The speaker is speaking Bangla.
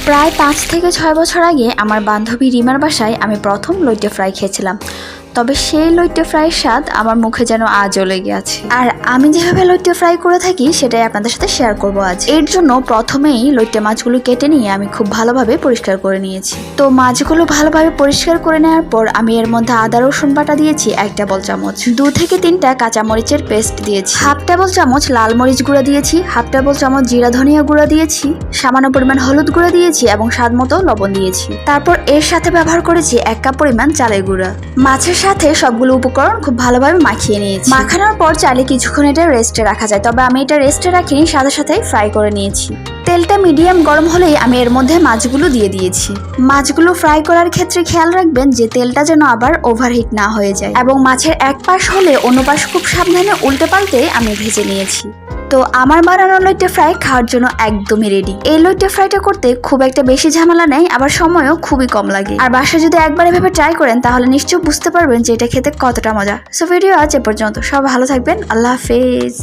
প্রায় 5 থেকে 6 বছর আগে আমার বান্ধবী রিমার বাসায় আমি প্রথম লইট্টে ফ্রাই খেয়েছিলাম। তবে সেই লইট্টে ফ্রাইয়ের স্বাদ আমার মুখে যেন আজও লেগে আছে। আর আমি যেভাবে লইট্টে ফ্রাই করে থাকি সেটাই আপনাদের সাথে শেয়ার করব আজ। এর জন্য প্রথমেই লইট্টে মাছগুলো কেটে নিয়ে আমি খুব ভালোভাবে পরিষ্কার করে নিয়েছি। তো মাছগুলো ভালোভাবে পরিষ্কার করে নেওয়ার পর আমি এর মধ্যে আদা রসুন বাটা দিয়েছি 1 টেবিল চামচ, 2 থেকে 3টা কাঁচামরিচের পেস্ট দিয়েছি, 1/2 টেবিল চামচ লাল মরিচ গুঁড়া দিয়েছি, 1/2 টেবিল চামচ জিরা ধনিয়া গুঁড়া দিয়েছি, সামান্য পরিমাণ হলুদ গুঁড়া দিয়েছি এবং স্বাদ মতো লবণ দিয়েছি। তারপর এর সাথে ব্যবহার করেছি 1 কাপ পরিমাণ চালের গুঁড়া। মাছের সাথে সবগুলো উপকরণ খুব ভালোভাবে মাখিয়ে নিয়েছি। মাখানোর পর চাইলে কিছুক্ষণ এটা রেস্টে রাখা যায়, তবে আমি এটা রেস্টে রাখিনি, সাথে সাথেই ফ্রাই করে নিয়েছি। তেলটা মিডিয়াম গরম হলেই আমি এর মধ্যে মাছগুলো দিয়ে দিয়েছি। মাছগুলো ফ্রাই করার ক্ষেত্রে খেয়াল রাখবেন যে তেলটা যেন আবার ওভারহিট না হয়ে যায়, এবং মাছের এক পাশ হলে অন্য পাশ খুব সাবধানে উল্টে পাল্টে আমি ভেজে নিয়েছি। তো আমার বানানো লইট্টে ফ্রাই খাওয়ার জন্য একদমই রেডি। এই লইট্টে ফ্রাইটা করতে খুব একটা বেশি ঝামেলা নেই, আবার সময়ও খুবই কম লাগে। আর বাসায় যদি একবার এভাবে ট্রাই করেন তাহলে নিশ্চয়ই বুঝতে পারবেন যে এটা খেতে কতটা মজা। সো ভিডিও আজ এ পর্যন্ত, সব ভালো থাকবেন, আল্লাহ হাফেজ।